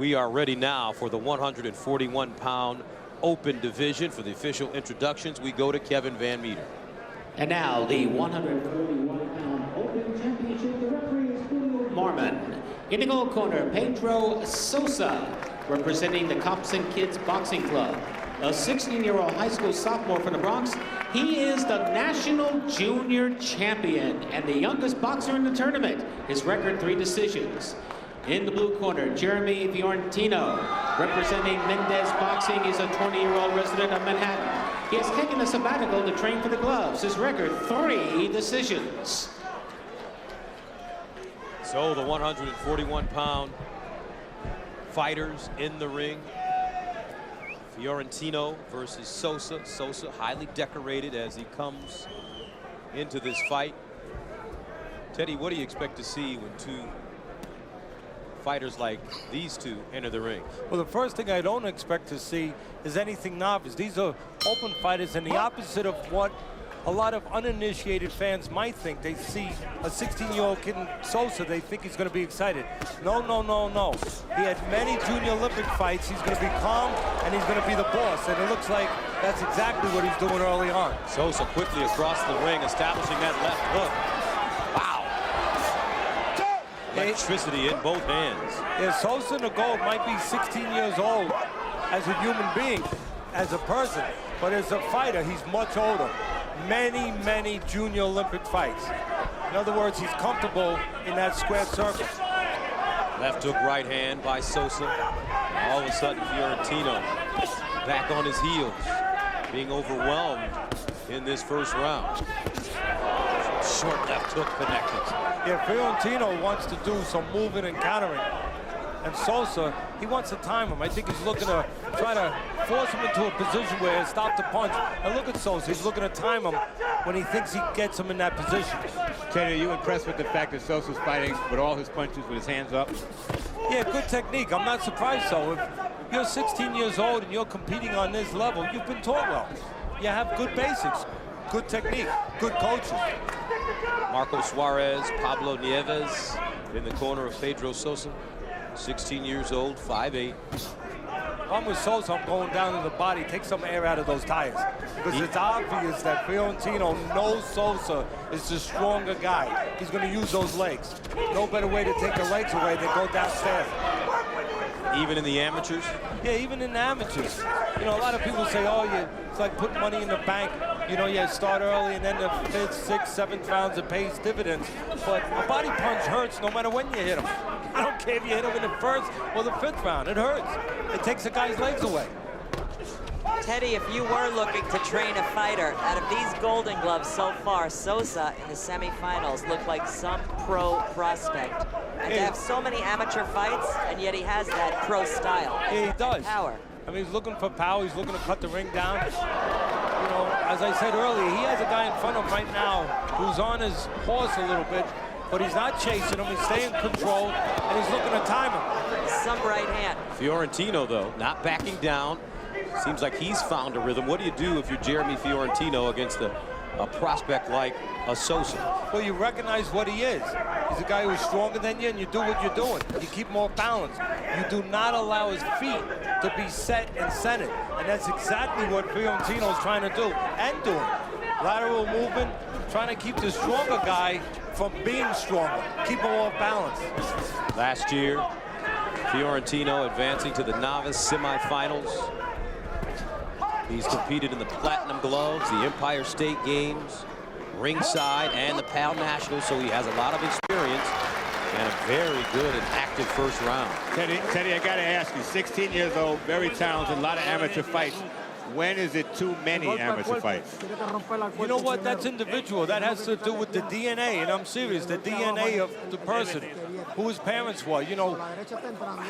We are ready now for the 141-pound open division. For the official introductions, we go to Kevin Van Meter. And now the 141-pound open championship. The referee is Julio Marmon. In the gold corner, Pedro Sosa, representing the Cops and Kids Boxing Club. A 16-year-old high school sophomore from the Bronx. He is the national junior champion and the youngest boxer in the tournament. His record, 3 decisions. In the blue corner, Jeremy Fiorentino, representing Mendez Boxing, is a 20-year-old resident of Manhattan. He has taken a sabbatical to train for the gloves. His record, 3 decisions. So the 141-pound fighters in the ring. Fiorentino versus Sosa. Sosa highly decorated as he comes into this fight. Teddy, what do you expect to see when 2 fighters like these 2 enter the ring? Well, the first thing I don't expect to see is anything novice. These are open fighters, and the opposite of what a lot of uninitiated fans might think. They see a 16-year-old kid in Sosa, they think he's going to be excited. No, no, no, no. He had many junior Olympic fights. He's going to be calm, and he's going to be the boss. And it looks like that's exactly what he's doing early on. Sosa quickly across the ring, establishing that left hook. Wow. Electricity in both hands. Yeah, Sosa in the gold might be 16 years old as a human being, as a person. But as a fighter, he's much older. Many, many junior Olympic fights. In other words, he's comfortable in that square circle. Left hook, right hand by Sosa. All of a sudden, Fiorentino back on his heels, being overwhelmed in this first round. Short left hook connected. Yeah, Fiorentino wants to do some moving and countering. And Sosa, he wants to time him. I think he's looking to try to force him into a position where he'll stop the punch. And look at Sosa, he's looking to time him when he thinks he gets him in that position. Teddy, are you impressed with the fact that Sosa's fighting with all his punches with his hands up? Yeah, good technique. I'm not surprised, though. If you're 16 years old and you're competing on this level, you've been taught well. You have good basics, good technique, good coaches. Marco Suarez, Pablo Nieves in the corner of Pedro Sosa. 16 years old, 5'8". I'm with Sosa, I'm going down to the body, take some air out of those tires. Because it's obvious that Fiorentino knows Sosa is the stronger guy. He's going to use those legs. No better way to take the legs away than go downstairs. Even in the amateurs? Yeah, even in the amateurs. You know, a lot of people say, oh, it's like putting money in the bank. You know, you start early and then the 5th, 6th, 7th rounds it pays dividends. But a body punch hurts no matter when you hit him. I don't care if you hit him in the 1st or the 5th round. It hurts. It takes a guy's legs away. Teddy, if you were looking to train a fighter, out of these Golden Gloves so far, Sosa in the semifinals looked like some pro prospect. And to have so many amateur fights, and yet he has that pro style. Yeah, he does. Power. I mean, he's looking for power. He's looking to cut the ring down. You know, as I said earlier, he has a guy in front of him right now who's on his horse a little bit, but he's not chasing him. He's staying in control, and he's looking to time him. Some right hand. Fiorentino, though, not backing down. Seems like he's found a rhythm. What do you do if you're Jeremy Fiorentino against a prospect like a Sosa? Well, you recognize what he is. He's a guy who's stronger than you, and you do what you're doing. You keep him off balance. You do not allow his feet to be set and centered. And that's exactly what Fiorentino's trying to do, and doing. Lateral movement, trying to keep the stronger guy from being stronger. Keep him off balance. Last year, Fiorentino advancing to the novice semifinals. He's competed in the Platinum Gloves, the Empire State Games, ringside, and the PAL Nationals, so he has a lot of experience and a very good and active first round. Teddy, I got to ask you, 16 years old, very talented, a lot of amateur fights. When is it too many amateur fights? You know what? That's individual. That has to do with the DNA, and I'm serious, the DNA of the person, who his parents were, you know,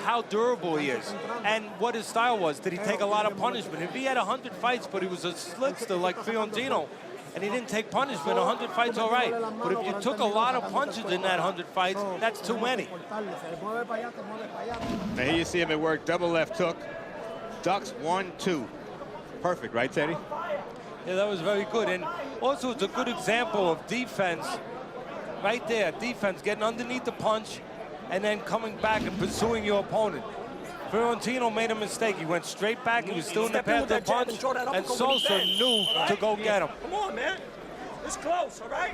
how durable he is, and what his style was. Did he take a lot of punishment? If he had 100 fights, but he was a slickster like Fiorentino, and he didn't take punishment, 100 fights, all right. But if you took a lot of punches in that 100 fights, that's too many. Now here you see him at work, double left hook, ducks 1, 2. Perfect, right, Teddy? Yeah, that was very good. And also, it's a good example of defense right there. Defense, getting underneath the punch and then coming back and pursuing your opponent. Fiorentino made a mistake. He went straight back. He was still in the path of the punch, and Sosa knew to go get him. Come on, man. It's close, all right?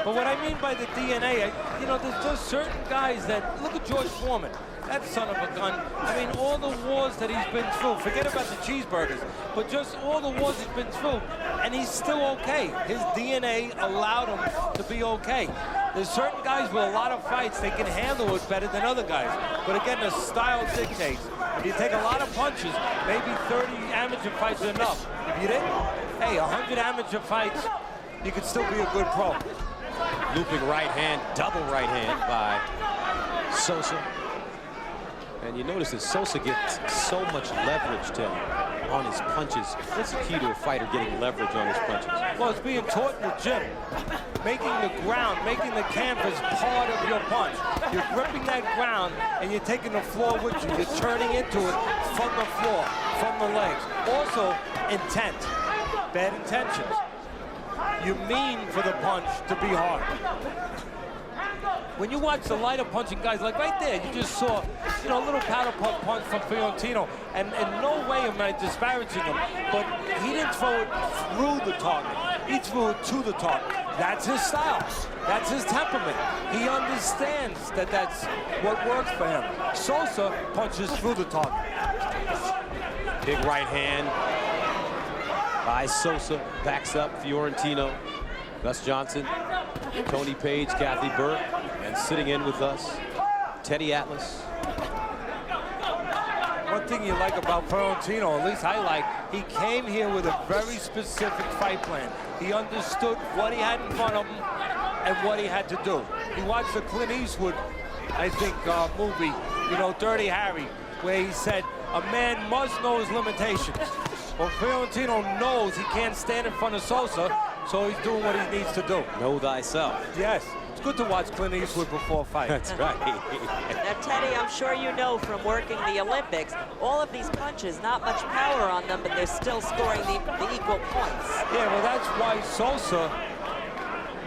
But what I mean by the DNA, you know, there's just certain guys that, look at George Foreman, that son of a gun. I mean, all the wars that he's been through, forget about the cheeseburgers, but just all the wars he's been through, and he's still okay. His DNA allowed him to be okay. There's certain guys with a lot of fights, they can handle it better than other guys. But again, the style dictates. If you take a lot of punches, maybe 30 amateur fights is enough. If you didn't, hey, 100 amateur fights, you could still be a good pro. Looping right hand, double right hand by Sosa. And you notice that Sosa gets so much leverage on his punches. What's the key to a fighter getting leverage on his punches? Well, it's being taught in the gym. Making the ground, making the canvas part of your punch. You're gripping that ground and you're taking the floor with you. You're turning into it from the floor, from the legs. Also, intent, bad intentions. You mean for the punch to be hard. When you watch the lighter punching guys, like right there, you just saw, you know, a little powder puff punch from Fiorentino, and in no way am I disparaging him, but he didn't throw it through the target. He threw it to the target. That's his style. That's his temperament. He understands that that's what works for him. Sosa punches through the target. Big right hand by Sosa, backs up Fiorentino. Gus Johnson, Tony Page, Kathy Burke, and sitting in with us, Teddy Atlas. One thing you like about Fiorentino, at least I like, he came here with a very specific fight plan. He understood what he had in front of him and what he had to do. He watched the Clint Eastwood, I think, movie, you know, Dirty Harry, where he said, a man must know his limitations. Well, Fiorentino knows he can't stand in front of Sosa, so he's doing what he needs to do. Know thyself. Yes. It's good to watch Clint Eastwood before a fight. That's right. Now, Teddy, I'm sure you know from working the Olympics, all of these punches, not much power on them, but they're still scoring the equal points. Yeah, well, that's why Sosa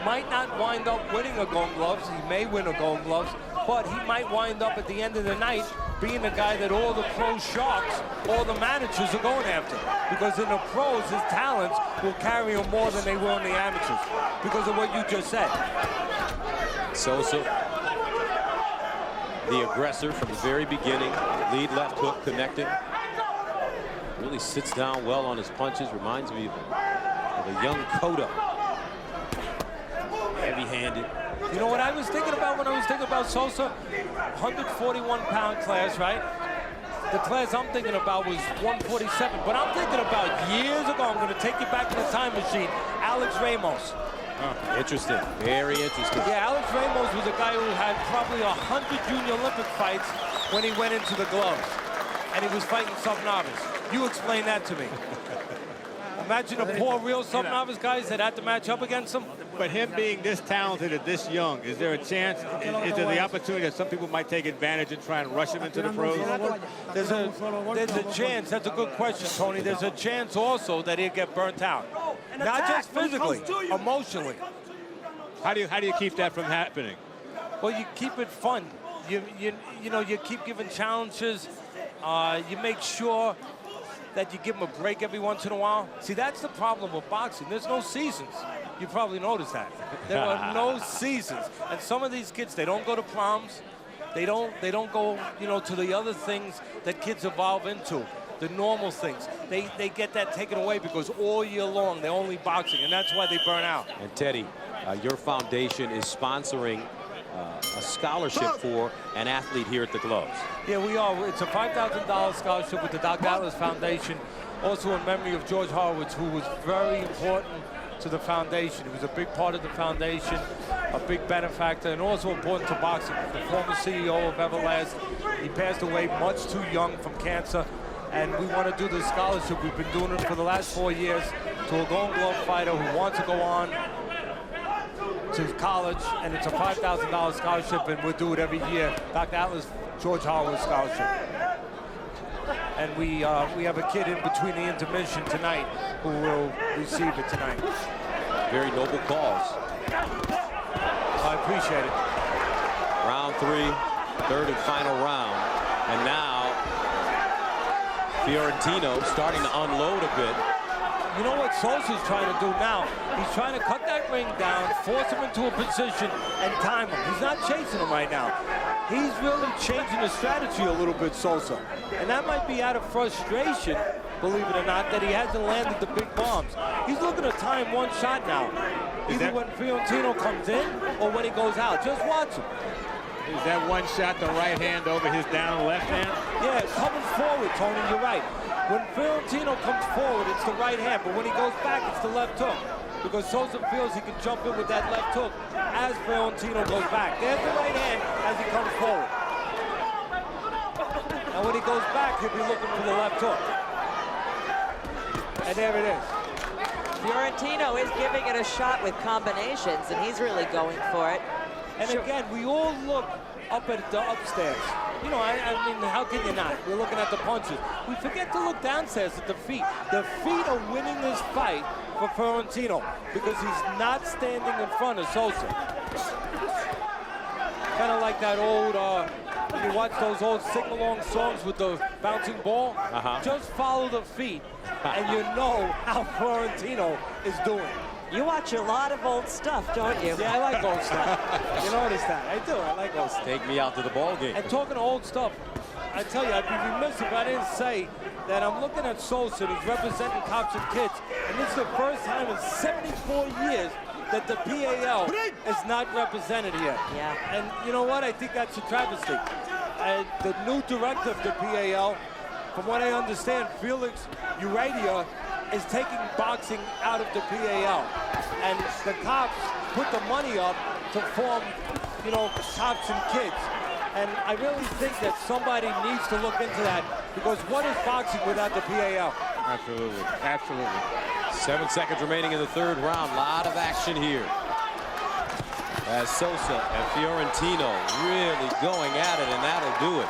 might not wind up winning a Gold Gloves. He may win a Gold Gloves, but he might wind up at the end of the night being the guy that all the pro sharks, all the managers are going after. Because in the pros, his talents will carry him more than they will in the amateurs, because of what you just said. Sosa, the aggressor from the very beginning, lead left hook connecting. Really sits down well on his punches, reminds me of a young Cotto. Heavy-handed. You know what I was thinking about when I was thinking about Sosa? 141-pound class, right? The class I'm thinking about was 147, but I'm thinking about years ago. I'm going to take you back in the time machine. Alex Ramos. Interesting, very interesting. Yeah, Alex Ramos was a guy who had probably 100 junior Olympic fights when he went into the gloves, and he was fighting sub-novice. You explain that to me. Imagine the poor real sub-novice guys that had to match up against him. But him being this talented and this young, is there a chance, is there the opportunity that some people might take advantage and try and rush him into the pros? There's a chance. That's a good question, Tony. There's a chance also that he'll get burnt out. Not just physically, emotionally. How do you keep that from happening? Well, you keep it fun. You know, you keep giving challenges. You make sure that you give them a break every once in a while. See, that's the problem with boxing. There's no seasons. You probably noticed that. There are no seasons. And some of these kids, they don't go to proms. They don't go, you know, to the other things that kids evolve into, the normal things. They get that taken away because all year long they're only boxing, and that's why they burn out. And Teddy, your foundation is sponsoring a scholarship for an athlete here at the Gloves. Yeah, we are. It's a $5,000 scholarship with the Doc Atlas Foundation, also in memory of George Horowitz, who was very important to the foundation. He was a big part of the foundation, a big benefactor, and also important to boxing. The former CEO of Everlast. He passed away much too young from cancer, and we want to do this scholarship. We've been doing it for the last 4 years to a Gold Glove fighter who wants to go on to college, and it's a $5,000 scholarship, and we'll do it every year. Dr. Atlas, George Horowitz scholarship. And we have a kid in between the intermission tonight who will receive it tonight. Very noble cause. I appreciate it. Round 3, third and final round. Fiorentino starting to unload a bit. You know what Sosa's trying to do now? He's trying to cut that ring down, force him into a position, and time him. He's not chasing him right now. He's really changing the strategy a little bit, Sosa. And that might be out of frustration, believe it or not, that he hasn't landed the big bombs. He's looking to time one shot now. Either when Fiorentino comes in or when he goes out. Just watch him. Is that one shot the right hand over his down left hand? Yeah, coming forward, Tony, you're right. When Fiorentino comes forward, it's the right hand, but when he goes back, it's the left hook. Because Sosa feels he can jump in with that left hook as Fiorentino goes back. There's the right hand as he comes forward. And when he goes back, he'll be looking for the left hook. And there it is. Fiorentino is giving it a shot with combinations, and he's really going for it. And again, we all look up at the upstairs. You know, I mean, how can you not? We're looking at the punches. We forget to look downstairs at the feet. The feet are winning this fight for Fiorentino because he's not standing in front of Sosa. Kind of like that old, when you watch those old sing-along songs with the bouncing ball, just follow the feet, and you know how Fiorentino is doing. You watch a lot of old stuff, don't you? Yeah, I like old stuff. You notice that? I do. I like old stuff. Take me out to the ball game. And talking to old stuff, I tell you, I'd be remiss if I didn't say that I'm looking at Sosa, who's representing Cops and Kids, and this is the first time in 74 years that the PAL is not represented here. Yeah. And you know what? I think that's a travesty. The new director of the PAL, from what I understand, Felix Uradia, is taking boxing out of the PAL. And the Cops put the money up to form, you know, Cops and Kids. And I really think that somebody needs to look into that, because what is boxing without the PAL? Absolutely, absolutely. 7 seconds remaining in the third round. Lot of action here. As Sosa and Fiorentino really going at it, and that'll do it.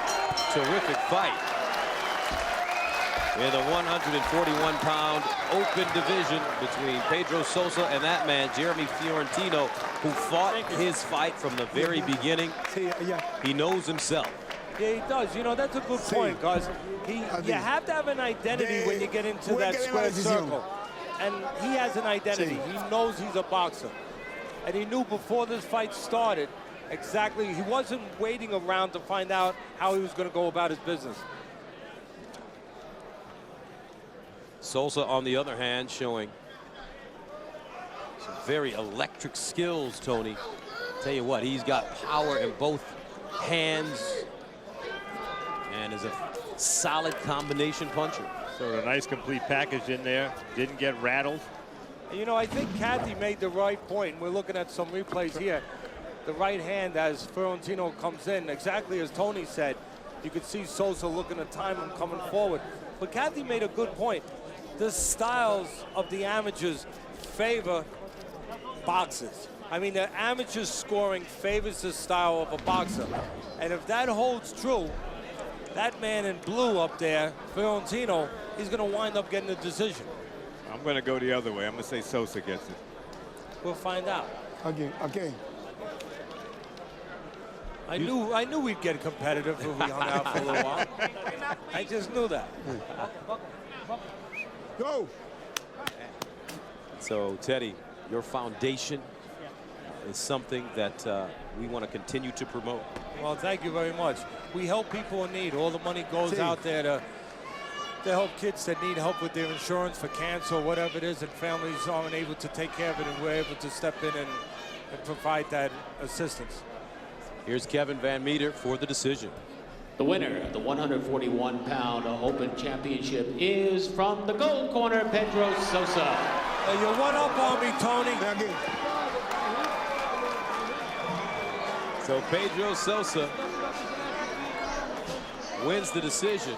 Terrific fight. In the 141-pound open division between Pedro Sosa and that man, Jeremy Fiorentino, who fought his fight from the very beginning. He knows himself. Yeah, he does. You know, that's a good point, because you have to have an identity when you get into that square circle. And he has an identity. He knows he's a boxer. And he knew before this fight started exactly, he wasn't waiting around to find out how he was going to go about his business. Sosa, on the other hand, showing some very electric skills, Tony. Tell you what, he's got power in both hands and is a solid combination puncher. So a nice complete package in there. Didn't get rattled. You know, I think Kathy made the right point. We're looking at some replays here. The right hand as Fiorentino comes in, exactly as Tony said. You could see Sosa looking to time him coming forward. But Kathy made a good point. The styles of the amateurs favor boxers. I mean, the amateur scoring favors the style of a boxer. And if that holds true, that man in blue up there, Fiorentino, he's going to wind up getting the decision. I'm going to go the other way. I'm going to say Sosa gets it. We'll find out. Okay. I knew we'd get competitive if we hung out for a little while. I just knew that. Go. So, Teddy, your foundation is something that we want to continue to promote. Well, thank you very much. We help people in need. All the money goes out there to help kids that need help with their insurance for cancer or whatever it is, and families aren't able to take care of it, and we're able to step in and provide that assistance. Here's Kevin Van Meter for the decision. The winner of the 141-pound Open Championship is from the gold corner, Pedro Sosa. You one up on me, Tony. So Pedro Sosa wins the decision.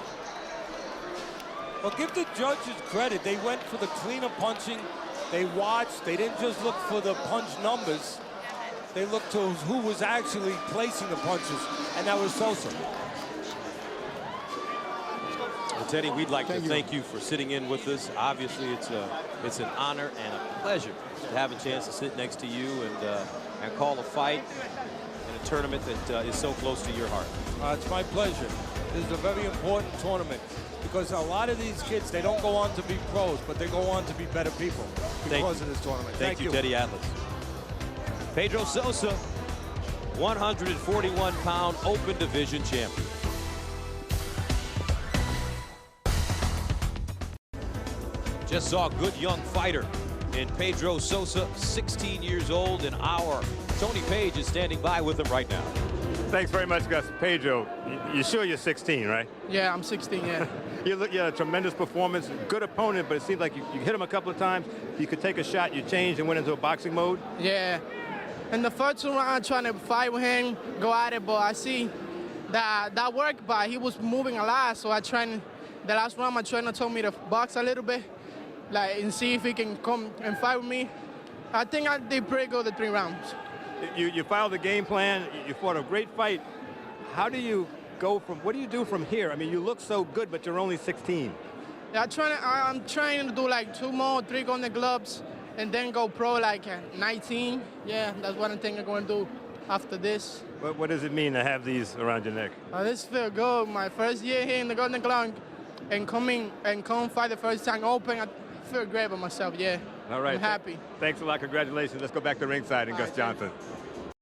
Well, give the judges credit. They went for the cleaner punching. They watched. They didn't just look for the punch numbers. They looked to who was actually placing the punches, and that was Sosa. Well, Teddy, we'd like to thank you for sitting in with us. Obviously, it's an honor and a pleasure to have a chance to sit next to you and call a fight in a tournament that is so close to your heart. It's my pleasure. This is a very important tournament. because a lot of these kids, they don't go on to be pros, but they go on to be better people because of this tournament. Thank you, Teddy Atlas. Pedro Sosa, 141-pound open division champion. Just saw a good young fighter in Pedro Sosa, 16 years old, and our Tony Page is standing by with him right now. Thanks very much, Gus. Pedro, you sure you're 16, right? Yeah, I'm 16, yeah. You had a tremendous performance, good opponent, but it seems like you hit him a couple of times. You could take a shot, you changed and went into a boxing mode. Yeah. In the first round, I'm trying to fight with him, go at it, but I see that worked, but he was moving a lot, so the last round, my trainer told me to box a little bit, and see if he can come and fight with me. I think I did pretty good the 3 rounds. You followed the game plan, you fought a great fight. How do you go what do you do from here? I mean, you look so good, but you're only 16. Yeah, I'm trying to do like 2 more, 3 golden gloves, and then go pro like 19. Yeah, that's what I think I'm going to do after this. What does it mean to have these around your neck? This feels good. My first year here in the Golden Glove and come fight the first time open, I feel great about myself, yeah. All right. I'm happy. Thanks a lot. Congratulations. Let's go back to ringside and Gus Johnson.